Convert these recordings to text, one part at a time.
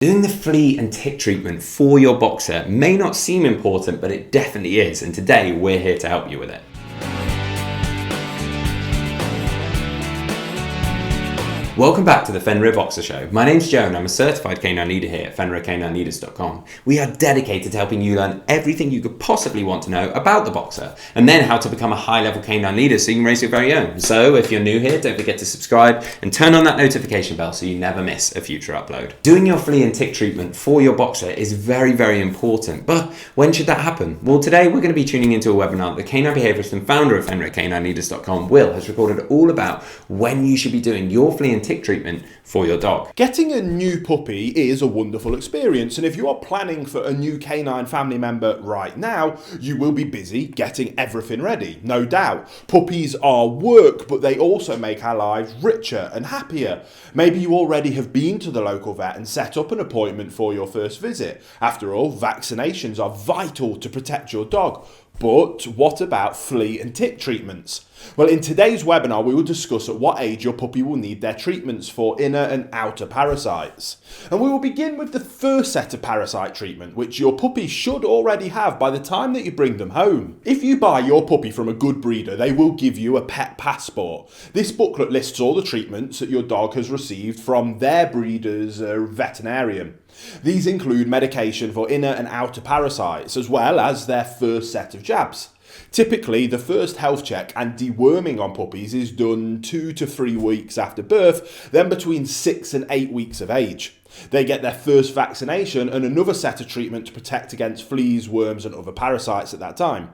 Doing the flea and tick treatment for your boxer may not seem important, but it definitely is, and today we're here to help you with it. Welcome back to the Fenrir Boxer Show. My name's Joe and I'm a certified canine leader here at FenrirCanineLeaders.com. We are dedicated to helping you learn everything you could possibly want to know about the boxer and then how to become a high-level canine leader so you can raise your very own. So if you're new here, don't forget to subscribe and turn on that notification bell so you never miss a future upload. Doing your flea and tick treatment for your boxer is very, very important, but when should that happen? Well, today we're going to be tuning into a webinar that the canine behaviorist and founder of FenrirCanineLeaders.com, Will, has recorded all about when you should be doing your flea and tick treatment for your dog. Getting a new puppy is a wonderful experience, and if you are planning for a new canine family member right now, you will be busy getting everything ready, no doubt. Puppies are work, but they also make our lives richer and happier. Maybe you already have been to the local vet and set up an appointment for your first visit. After all, vaccinations are vital to protect your dog. But what about flea and tick treatments? Well, in today's webinar, we will discuss at what age your puppy will need their treatments for inner and outer parasites. And we will begin with the first set of parasite treatment, which your puppy should already have by the time that you bring them home. If you buy your puppy from a good breeder, they will give you a pet passport. This booklet lists all the treatments that your dog has received from their breeder's veterinarian. These include medication for inner and outer parasites, as well as their first set of jabs. Typically, the first health check and deworming on puppies is done 2 to 3 weeks after birth, then between 6 and 8 weeks of age. They get their first vaccination and another set of treatment to protect against fleas, worms and other parasites at that time.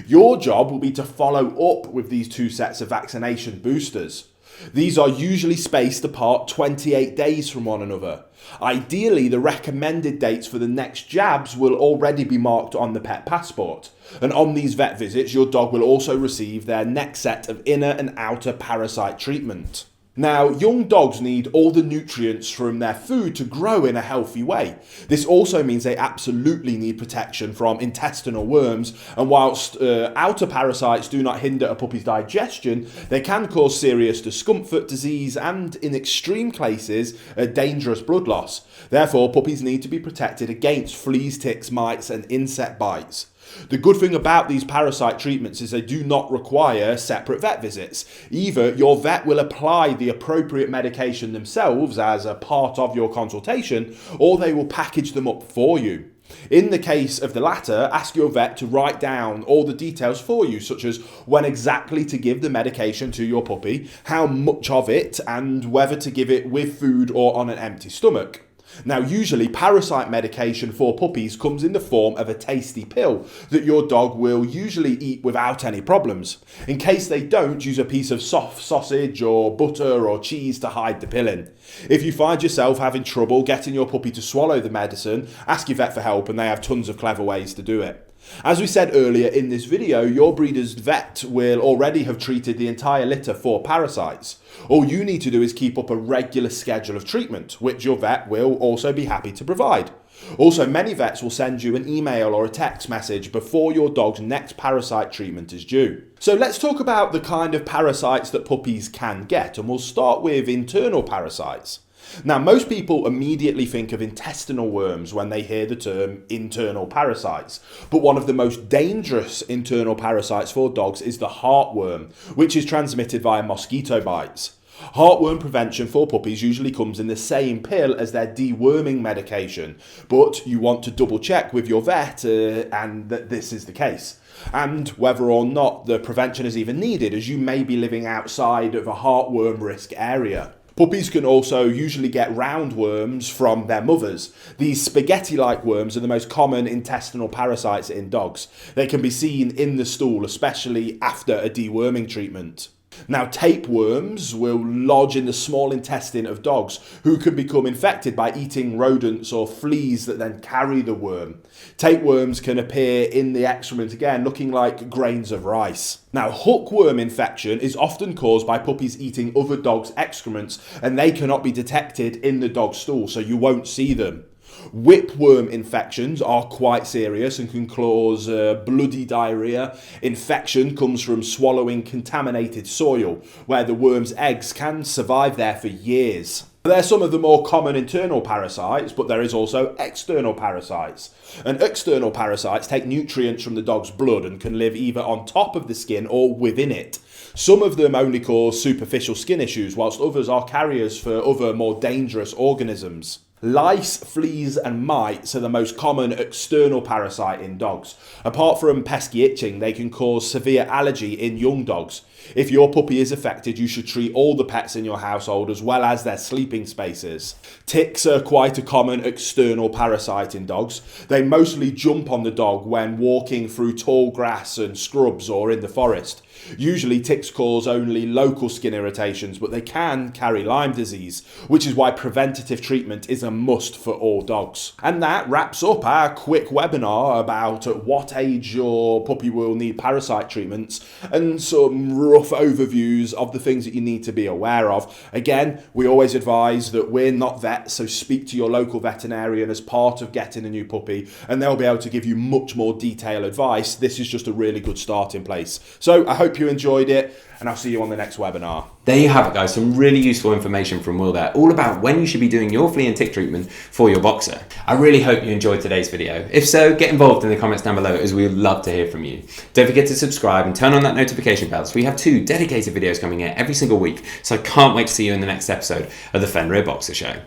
Your job will be to follow up with these 2 sets of vaccination boosters. These are usually spaced apart 28 days from one another. Ideally, the recommended dates for the next jabs will already be marked on the pet passport. And on these vet visits, your dog will also receive their next set of inner and outer parasite treatment. Now, young dogs need all the nutrients from their food to grow in a healthy way. This also means they absolutely need protection from intestinal worms, and whilst outer parasites do not hinder a puppy's digestion, they can cause serious discomfort, disease, and in extreme cases, a dangerous blood loss. Therefore, puppies need to be protected against fleas, ticks, mites, and insect bites. The good thing about these parasite treatments is they do not require separate vet visits. Either your vet will apply the appropriate medication themselves as a part of your consultation, or they will package them up for you. In the case of the latter, ask your vet to write down all the details for you, such as when exactly to give the medication to your puppy, how much of it, and whether to give it with food or on an empty stomach. Now, usually parasite medication for puppies comes in the form of a tasty pill that your dog will usually eat without any problems. In case they don't, use a piece of soft sausage or butter or cheese to hide the pill in. If you find yourself having trouble getting your puppy to swallow the medicine, ask your vet for help, and they have tons of clever ways to do it. As we said earlier in this video, your breeder's vet will already have treated the entire litter for parasites. All you need to do is keep up a regular schedule of treatment, which your vet will also be happy to provide. Also, many vets will send you an email or a text message before your dog's next parasite treatment is due. So let's talk about the kind of parasites that puppies can get, and we'll start with internal parasites. Now, most people immediately think of intestinal worms when they hear the term internal parasites, but one of the most dangerous internal parasites for dogs is the heartworm, which is transmitted via mosquito bites. Heartworm prevention for puppies usually comes in the same pill as their deworming medication, but you want to double check with your vet and that this is the case, and whether or not the prevention is even needed, as you may be living outside of a heartworm risk area. Puppies can also usually get roundworms from their mothers. These spaghetti-like worms are the most common intestinal parasites in dogs. They can be seen in the stool, especially after a deworming treatment. Now, tapeworms will lodge in the small intestine of dogs, who can become infected by eating rodents or fleas that then carry the worm. Tapeworms can appear in the excrement again, looking like grains of rice. Now, hookworm infection is often caused by puppies eating other dogs' excrements, and they cannot be detected in the dog's stool, so you won't see them. Whipworm infections are quite serious and can cause bloody diarrhea. Infection comes from swallowing contaminated soil, where the worm's eggs can survive there for years. They're some of the more common internal parasites, but there is also external parasites. And external parasites take nutrients from the dog's blood and can live either on top of the skin or within it. Some of them only cause superficial skin issues, whilst others are carriers for other more dangerous organisms. Lice, fleas and mites are the most common external parasite in dogs. Apart from pesky itching, they can cause severe allergy in young dogs. If your puppy is affected, you should treat all the pets in your household as well as their sleeping spaces. Ticks are quite a common external parasite in dogs. They mostly jump on the dog when walking through tall grass and scrubs or in the forest. Usually ticks cause only local skin irritations, but they can carry Lyme disease, which is why preventative treatment is a must for all dogs. And that wraps up our quick webinar about at what age your puppy will need parasite treatments and some rough overviews of the things that you need to be aware of. Again, we always advise that we're not vets, so speak to your local veterinarian as part of getting a new puppy and they'll be able to give you much more detailed advice. This is just a really good starting place. So I hope you enjoyed it, and I'll see you on the next webinar. There you have it, guys. Some really useful information from Will there, all about when you should be doing your flea and tick treatment for your boxer. I really hope you enjoyed today's video. If so, get involved in the comments down below, as we would love to hear from you. Don't forget to subscribe and turn on that notification bell, so we have 2 dedicated videos coming in every single week, so I can't wait to see you in the next episode of the Fenrir Boxer Show.